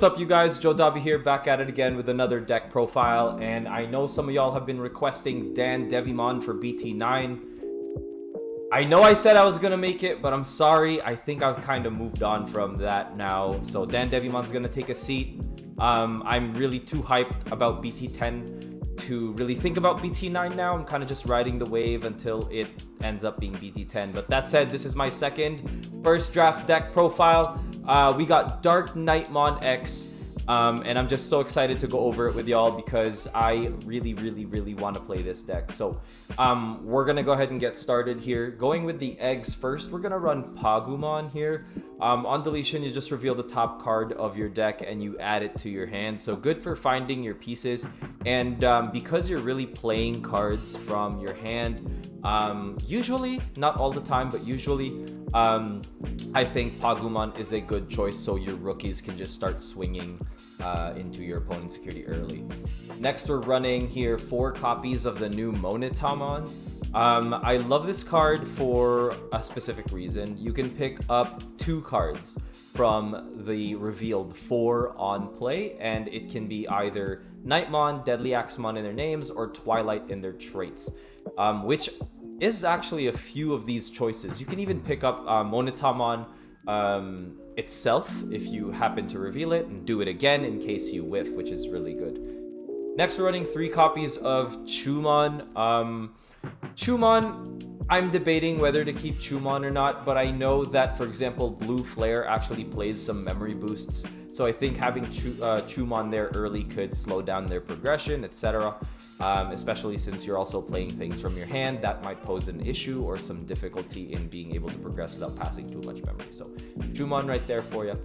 What's up, you guys? Joe Dobby here, back at it again with another deck profile, and I know some of y'all have been requesting Digimon for BT9. I know I said I was gonna make it, but I'm sorry. I think I've kind of moved on from that now. So Digimon's gonna take a seat. I'm really too hyped about BT10 to really think about BT9 now. I'm kind of just riding the wave until it ends up being BT10. But that said, this is my first draft deck profile. We got DarkKnightmon X, and I'm just so excited to go over it with y'all because I really want to play this deck. So we're gonna go ahead and get started here. Going with the eggs first, we're gonna run Pagumon here. On deletion, you just reveal the top card of your deck and you add it to your hand. So good for finding your pieces, and because you're really playing cards from your hand, usually, not all the time, but usually, I think Pagumon is a good choice so your rookies can just start swinging into your opponent's security early. Next, we're running here 4 copies of the new Monetamon. I love this card for a specific reason. You can pick up 2 cards from the revealed 4 on play, and it can be either Nightmon, Deadly Axemon in their names, or Twilight in their traits, which is actually a few of these choices. You can even pick up Monetamon itself if you happen to reveal it, and do it again in case you whiff, which is really good. Next, we're running 3 copies of Chumon. Chumon, I'm debating whether to keep Chumon or not, but I know that, for example, Blue Flare actually plays some memory boosts, so I think having Chumon there early could slow down their progression, etc. Especially since you're also playing things from your hand that might pose an issue or some difficulty in being able to progress without passing too much memory. So Chumon right there for you.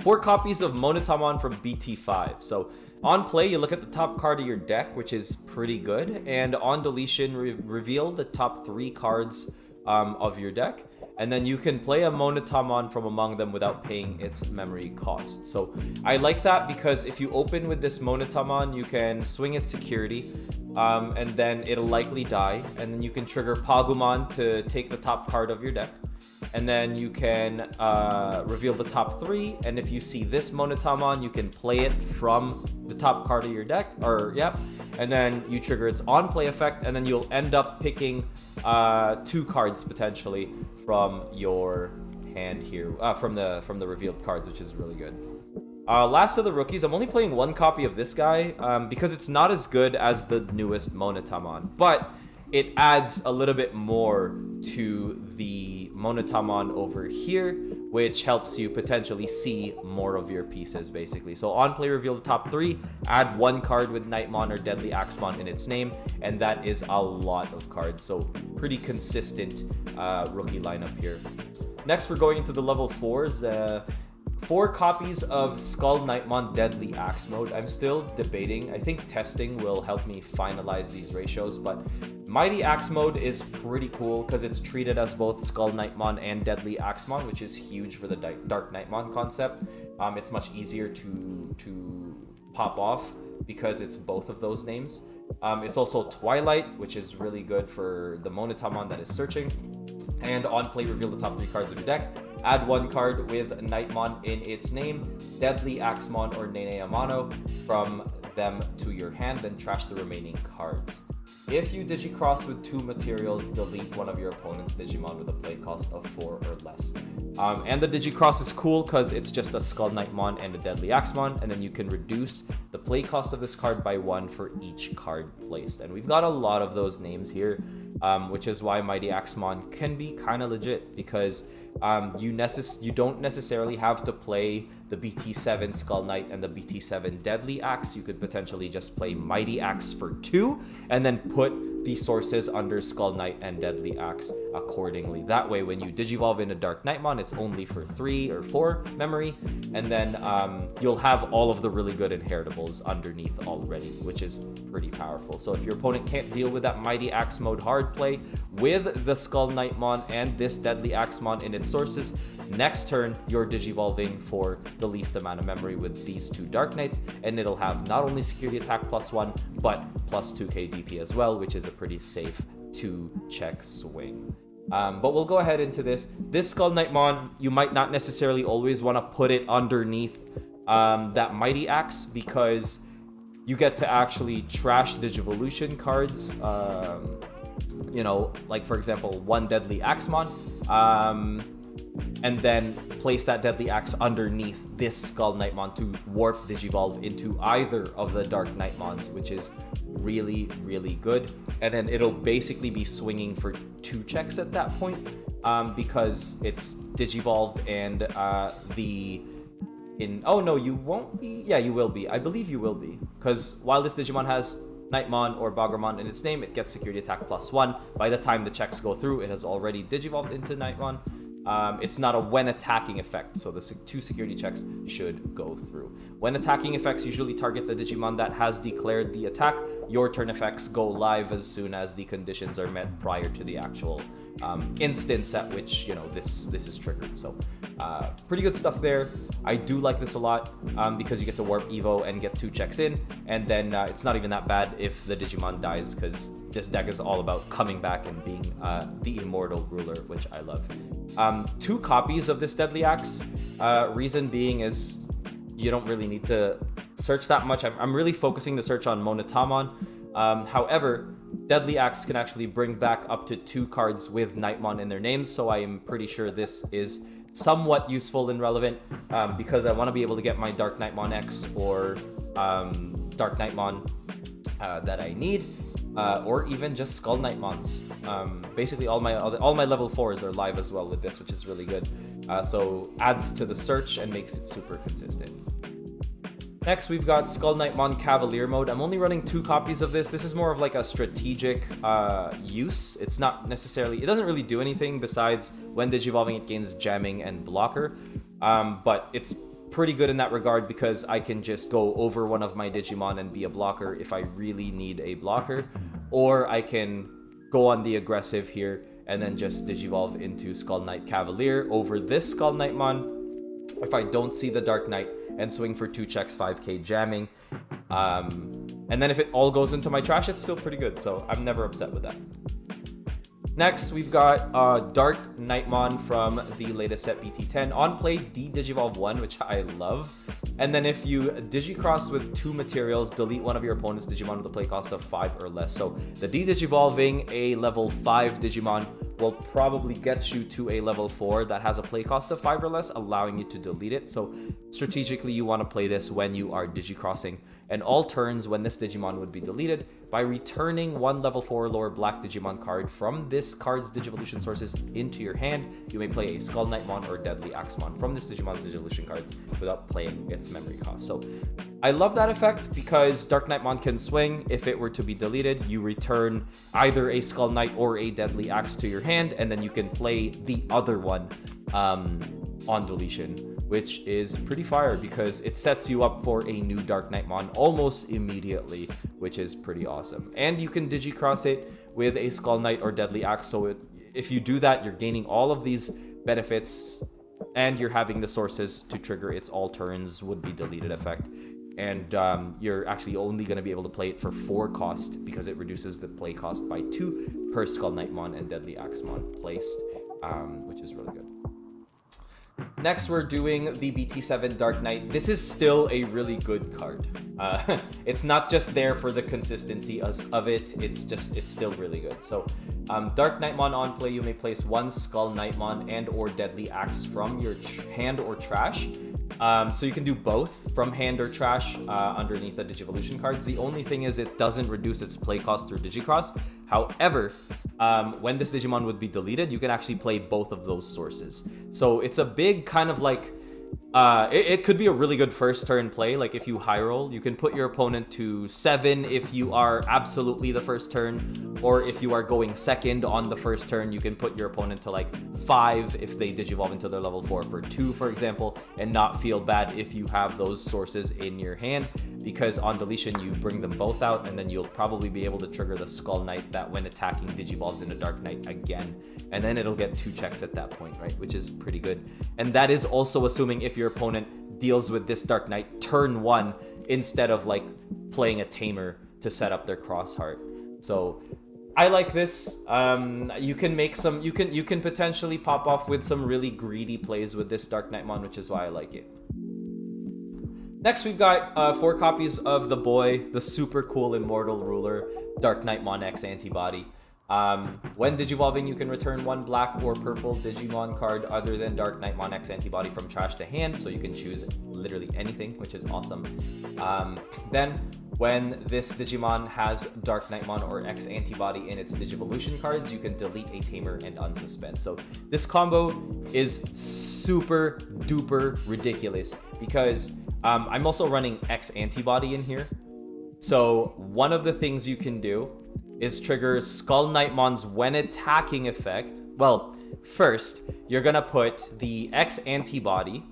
4 copies of Monetamon from BT5. So on play, you look at the top card of your deck, which is pretty good, and on deletion, reveal the top 3 cards of your deck, and then you can play a Monetamon from among them without paying its memory cost. So I like that because if you open with this Monetamon, you can swing its security, and then it'll likely die, and then you can trigger Pagumon to take the top card of your deck, and then you can reveal the top 3, and if you see this Monetamon, you can play it from the top card of your deck, and then you trigger its on-play effect, and then you'll end up picking 2 cards potentially from your hand here, from the revealed cards, which is really good. Last of the rookies, I'm only playing 1 copy of this guy because it's not as good as the newest Monetamon, but it adds a little bit more to the Monetamon over here, which helps you potentially see more of your pieces, basically. So on play, reveal the top 3, add 1 card with Nightmon or Deadly Axemon in its name, and that is a lot of cards. So pretty consistent rookie lineup here. Next, we're going into the level 4s. 4 copies of Skull Knightmon Deadly Axe Mode. I'm still debating. I think testing will help me finalize these ratios, but Mighty Axe Mode is pretty cool because it's treated as both Skull Knightmon and Deadly Axemon, which is huge for the DarkKnightmon concept. It's much easier to pop off because it's both of those names. It's also Twilight, which is really good for the Monetamon that is searching. And on play, reveal the top 3 cards of your deck. Add 1 card with Nightmon in its name, Deadly Axemon or Nene Amano from them to your hand, then trash the remaining cards. If you Digicross with 2 materials, delete one of your opponent's Digimon with a play cost of 4 or less. And the Digicross is cool because it's just a Skull Knightmon and a Deadly Axemon, and then you can reduce the play cost of this card by 1 for each card placed. And we've got a lot of those names here, which is why Mighty Axemon can be kind of legit, because you don't necessarily have to play the BT7 Skull Knight and the BT7 Deadly Axe. You could potentially just play Mighty Axe for 2 and then put the sources under Skull Knight and Deadly Axe accordingly. That way, when you Digivolve into DarkKnightmon, it's only for 3 or 4 memory, and then you'll have all of the really good inheritables underneath already, which is pretty powerful. So if your opponent can't deal with that Mighty Axe Mode hard play with the Skull Knightmon and this Deadly Axemon in its sources, next turn you're Digivolving for the least amount of memory with these 2 Dark Knights, and it'll have not only security attack +1 but plus 2k DP as well, which is a pretty safe 2-check swing. But we'll go ahead into this. This Skull Knightmon, you might not necessarily always want to put it underneath that Mighty Axe, because you get to actually trash Digivolution cards. You know, like for example, one Deadly Axemon, and then place that Deadly Axe underneath this Skull Knightmon to warp Digivolve into either of the DarkKnightmons, which is really, really good. And then it'll basically be swinging for 2 checks at that point, because it's Digivolved and oh no, you won't be. Yeah, you will be. I believe you will be, because while this Digimon has Knightmon or Bagramon in its name, it gets security attack +1. By the time the checks go through, it has already Digivolved into Knightmon. It's not a when attacking effect, so the 2 security checks should go through. When attacking effects usually target the Digimon that has declared the attack. Your turn effects go live as soon as the conditions are met prior to the actual instance at which, you know, this is triggered. So pretty good stuff there. I do like this a lot, because you get to warp Evo and get 2 checks in, and then it's not even that bad if the Digimon dies, because this deck is all about coming back and being the immortal ruler, which I love. 2 copies of this Deadly Axe. Reason being is you don't really need to search that much. I'm really focusing the search on Monotamon. However, Deadly Axe can actually bring back up to 2 cards with Knightmon in their names, so I am pretty sure this is somewhat useful and relevant, because I want to be able to get my DarkKnightmon X or DarkKnightmon that I need, or even just Skull Knightmons. Basically, all my level 4s are live as well with this, which is really good. So adds to the search and makes it super consistent. Next, we've got Skull Knightmon Cavalier mode. I'm only running 2 copies of this. This is more of like a strategic use. It's not necessarily, it doesn't really do anything besides when Digivolving it gains jamming and blocker. But it's pretty good in that regard, because I can just go over one of my Digimon and be a blocker if I really need a blocker. Or I can go on the aggressive here and then just Digivolve into Skull Knight Cavalier over this Skull Knightmon if I don't see the Dark Knight, and swing for 2 checks, 5k jamming. And then if it all goes into my trash, it's still pretty good, so I'm never upset with that. Next, we've got DarkKnightmon from the latest set BT10. On play, D-Digivolve 1, which I love. And then if you Digicross with 2 materials, delete one of your opponent's Digimon with a play cost of 5 or less. So the D-Digivolving a level 5 Digimon will probably get you to a level 4 that has a play cost of 5 or less, allowing you to delete it. So strategically, you want to play this when you are Digicrossing. And all turns when this Digimon would be deleted, by returning 1 level 4 or lower black Digimon card from this card's Digivolution sources into your hand, you may play a Skull Knightmon or Deadly Axemon from this Digimon's Digivolution cards without playing its memory cost. So I love that effect, because DarkKnightmon can swing. If it were to be deleted, you return either a Skull Knight or a Deadly Axe to your hand, and then you can play the other one on deletion, which is pretty fire, because it sets you up for a new DarkKnightmon almost immediately, which is pretty awesome. And you can Digicross it with a Skull Knight or Deadly Axe, so if you do that, you're gaining all of these benefits, and you're having the sources to trigger its all turns would be deleted effect. And you're actually only going to be able to play it for 4 cost, because it reduces the play cost by 2 per Skull Knightmon and Deadly Axemon placed, which is really good. Next, we're doing the BT7 Dark Knight. This is still a really good card. It's not just there for the consistency of it, it's still really good. So DarkKnightmon on play, you may place 1 Skull Knightmon and or Deadly Axe from your hand or trash. So you can do both from hand or trash underneath the Digivolution cards. The only thing is it doesn't reduce its play cost through Digicross. However, when this Digimon would be deleted, you can actually play both of those sources. So it's a big kind of like, it could be a really good first turn play. Like if you high roll, you can put your opponent to 7 if you are absolutely the first turn, or if you are going second on the first turn, you can put your opponent to like 5 if they Digivolve into their level 4 for 2, for example, and not feel bad if you have those sources in your hand, because on deletion you bring them both out, and then you'll probably be able to trigger the Skull Knight that when attacking Digivolves into Dark Knight again, and then it'll get 2 checks at that point, right? Which is pretty good. And that is also assuming if your opponent deals with this Dark Knight turn 1 instead of like playing a Tamer to set up their Crossheart. So I like this. You can make some, you can potentially pop off with some really greedy plays with this DarkKnightmon, which is why I like it. Next, we've got 4 copies of the boy, the super cool Immortal Ruler, DarkKnightmon X-Antibody. When Digivolving, you can return 1 black or purple Digimon card other than DarkKnightmon X-Antibody from trash to hand, so you can choose literally anything, which is awesome. Then, when this Digimon has DarkKnightmon or X-Antibody in its Digivolution cards, you can delete a Tamer and unsuspend. So this combo is super duper ridiculous because I'm also running X-Antibody in here. So one of the things you can do is trigger Skull Knightmon's when attacking effect. Well, first, you're gonna put the X-Antibody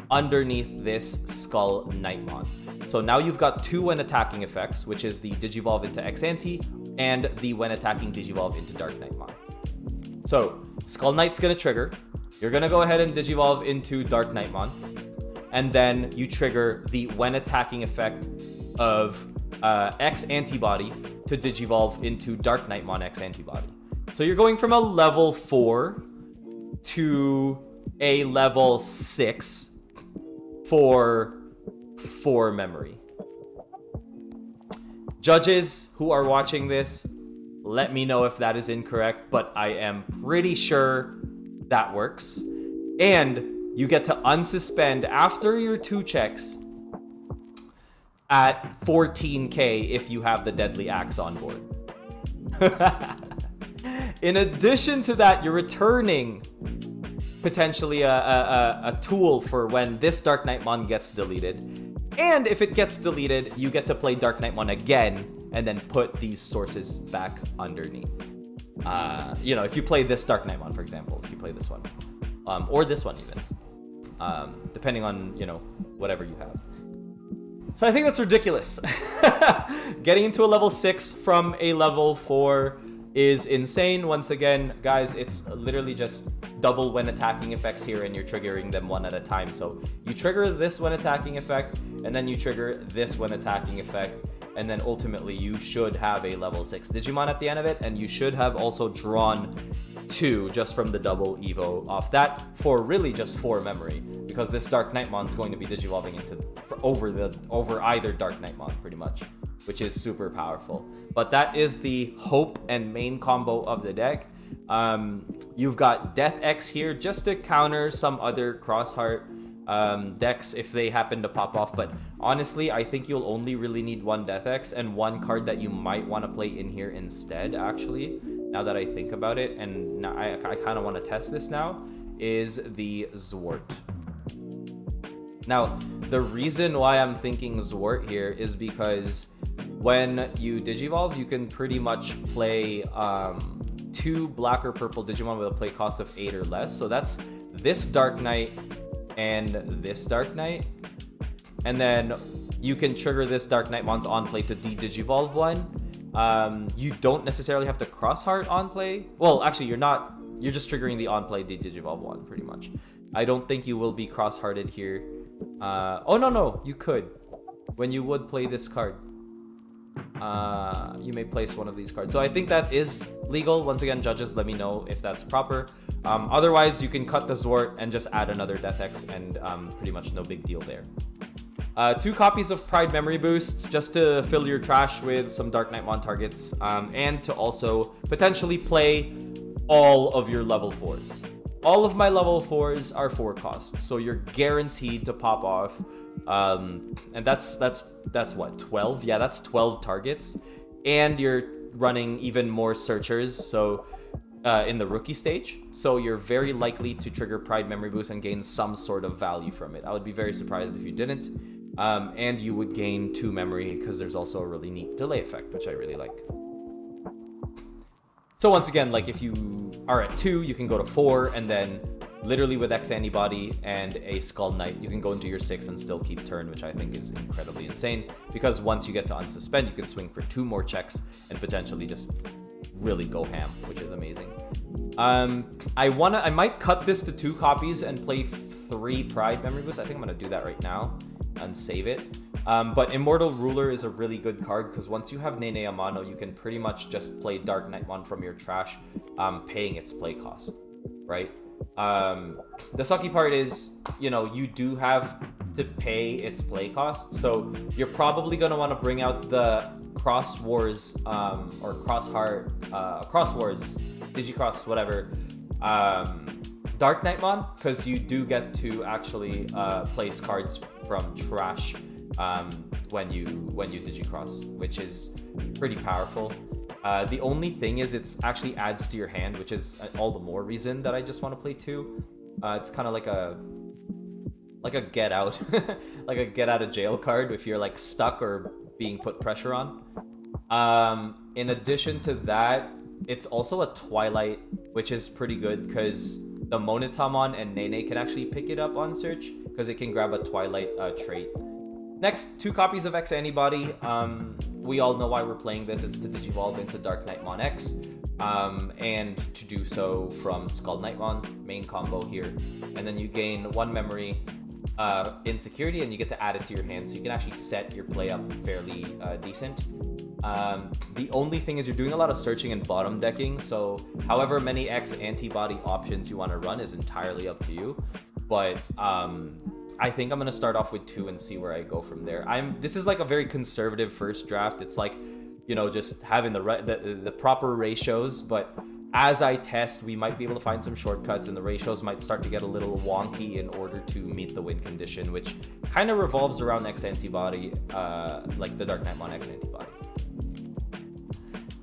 underneath this Skull Knightmon. So now you've got 2 when attacking effects, which is the Digivolve into X-Anti and the when attacking Digivolve into DarkKnightmon. So Skull Knight's gonna trigger. You're gonna go ahead and Digivolve into DarkKnightmon, and then you trigger the when attacking effect of X-Antibody to Digivolve into DarkKnightmon X-Antibody. So you're going from a level 4 to a level 6 for 4 memory. Judges who are watching this, let me know if that is incorrect, but I am pretty sure that works. And you get to unsuspend after your 2 checks at 14k if you have the Deadly Axe on board. In addition to that, you're returning potentially a tool for when this DarkKnightmon gets deleted. And if it gets deleted, you get to play DarkKnightmon again and then put these sources back underneath. If you play this DarkKnightmon, for example, if you play this one, or this one even, depending on, whatever you have. So I think that's ridiculous. Getting into a level 6 from a level 4 is insane. Once again, guys, it's literally just double when attacking effects here, and you're triggering them one at a time. So you trigger this when attacking effect, and then you trigger this when attacking effect, and then ultimately you should have a level 6 Digimon at the end of it, and you should have also drawn 2 just from the double Evo off that for really just 4 memory, because this DarkKnightmon is going to be digivolving into over either DarkKnightmon pretty much, which is super powerful. But that is the hope and main combo of the deck. You've got Death X here just to counter some other Crossheart decks if they happen to pop off, but honestly I think you'll only really need 1 Death X, and one card that you might want to play in here instead, actually, now that I think about it, and now I kind of want to test this now, is the Zwart. Now, the reason why I'm thinking Zwart here is because when you Digivolve, you can pretty much play 2 black or purple Digimon with a play cost of 8 or less. So that's this Dark Knight and this Dark Knight. And then you can trigger this DarkKnightmon's on play to de-Digivolve one. You don't necessarily have to Crossheart on play. Well, actually, you're not. You're just triggering the on play de-Digivolve one, pretty much. I don't think you will be Crosshearted here. Oh, no, you could. When you would play this card, you may place one of these cards. So I think that is legal. Once again, judges, let me know if that's proper. Otherwise, you can cut the Zwart and just add another Death X, and pretty much no big deal there. 2 copies of Pride Memory Boost, just to fill your trash with some DarkKnightmon targets, and to also potentially play all of your level 4s. All of my level 4s are 4 costs, so you're guaranteed to pop off. And that's what, 12? Yeah, that's 12 targets. And you're running even more searchers, so in the rookie stage. So you're very likely to trigger Pride Memory Boost and gain some sort of value from it. I would be very surprised if you didn't. And you would gain 2 memory, because there's also a really neat delay effect, which I really like. So once again, like if you are at 2, you can go to 4, and then literally with X-Antibody and a Skull Knight, you can go into your 6 and still keep turn, which I think is incredibly insane, because once you get to unsuspend, you can swing for 2 more checks and potentially just really go ham, which is amazing. I might cut this to 2 copies and play 3 Pride Memory Boost. I think I'm gonna do that right now and save it. But Immortal Ruler is a really good card, because once you have Nene Amano, you can pretty much just play DarkKnightmon from your trash, paying its play cost, right? The sucky part is, you do have to pay its play cost. So you're probably going to want to bring out the Cross Wars or Cross Wars, Digicross, whatever, DarkKnightmon, because you do get to actually place cards from trash when you Digicross, which is pretty powerful. The only thing is it actually adds to your hand, which is all the more reason that I just want to play 2. It's kind of like a get out, like a get out of jail card if you're like stuck or being put pressure on. In addition to that, it's also a Twilight, which is pretty good because the Monotamon and Nene can actually pick it up on search because it can grab a Twilight trait. Next, 2 copies of X-Antibody. We all know why we're playing this. It's to digivolve into DarkKnightmon X, and to do so from Skull-Knightmon, main combo here. And then you gain 1 memory in security, and you get to add it to your hand, so you can actually set your play up fairly decent. The only thing is you're doing a lot of searching and bottom decking, so however many X-Antibody options you want to run is entirely up to you. But I think I'm gonna start off with 2 and see where I go from there. This is like a very conservative first draft. It's like, you know, just having the proper ratios, but as I test, we might be able to find some shortcuts, and the ratios might start to get a little wonky in order to meet the win condition, which kind of revolves around X-Antibody, like the DarkKnightmon X-Antibody.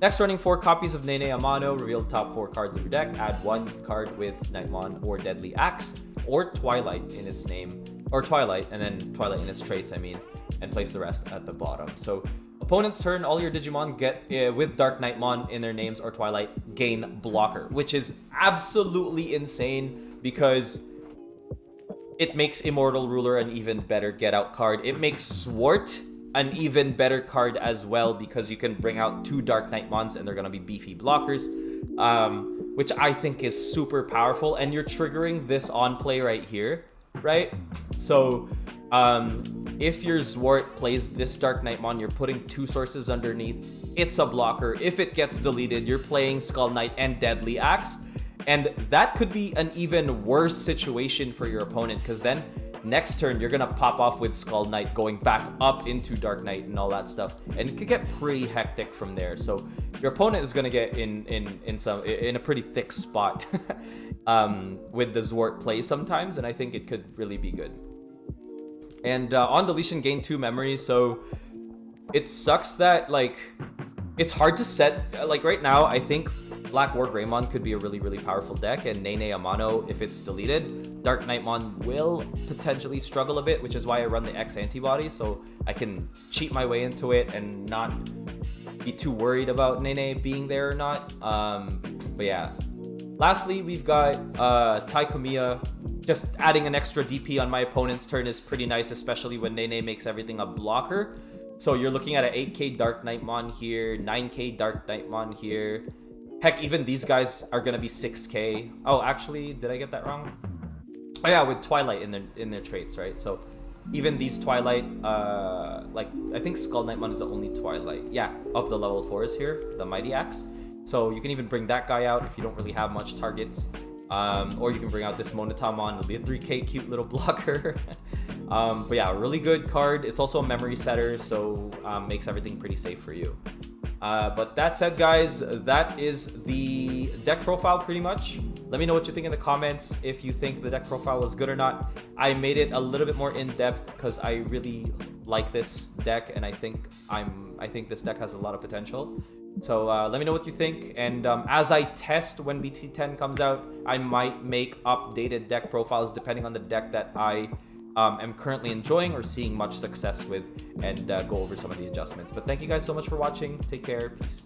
Next, running 4 copies of Nene Amano, reveal the top 4 cards of your deck, add 1 card with Knightmon or Deadly Axe, or Twilight in its name, or Twilight, and then Twilight in its traits, I mean, and place the rest at the bottom. So, opponent's turn, all your Digimon get, with DarkKnightmon in their names or Twilight, gain blocker, which is absolutely insane because it makes Immortal Ruler an even better get-out card. It makes Swart an even better card as well because you can bring out 2 DarkKnightmons and they're going to be beefy blockers, which I think is super powerful. And you're triggering this on play right here, right? So if your Zwart plays this DarkKnightmon, you're putting 2 sources underneath. It's a blocker. If it gets deleted, you're playing Skull Knight and Deadly Axe. And that could be an even worse situation for your opponent because then next turn, you're going to pop off with Skull Knight going back up into Dark Knight and all that stuff. And it could get pretty hectic from there. So your opponent is going to get in a pretty thick spot with the Zwart play sometimes. And I think it could really be good. And on deletion, gain 2 memory. So it sucks that, like, it's hard to set. Like, right now, I think Black War Greymon could be a really, really powerful deck, and Nene Amano, if it's deleted, DarkKnightmon will potentially struggle a bit, which is why I run the X-Antibody, so I can cheat my way into it and not be too worried about Nene being there or not. But yeah. Lastly, we've got Taikumiya. Just adding an extra DP on my opponent's turn is pretty nice, especially when Nene makes everything a blocker. So you're looking at an 8k DarkKnightmon here, 9k DarkKnightmon here. Heck, even these guys are gonna be 6k. Oh, actually, did I get that wrong? Oh yeah, with Twilight in their traits, right? So even these Twilight, like I think Skull Knightmon is the only Twilight, yeah, of the level 4s here, the Mighty Axe. So you can even bring that guy out if you don't really have much targets. Or you can bring out this Monotamon. It'll be a 3k cute little blocker. But yeah, really good card. It's also a memory setter, so makes everything pretty safe for you. But that said, guys, that is the deck profile pretty much. Let me know what you think in the comments if you think the deck profile was good or not. I made it a little bit more in-depth because I really like this deck, and I think this deck has a lot of potential. So let me know what you think, and as I test when BT10 comes out, I might make updated deck profiles depending on the deck that I am currently enjoying or seeing much success with, and go over some of the adjustments. But thank you guys so much for watching. Take care. Peace.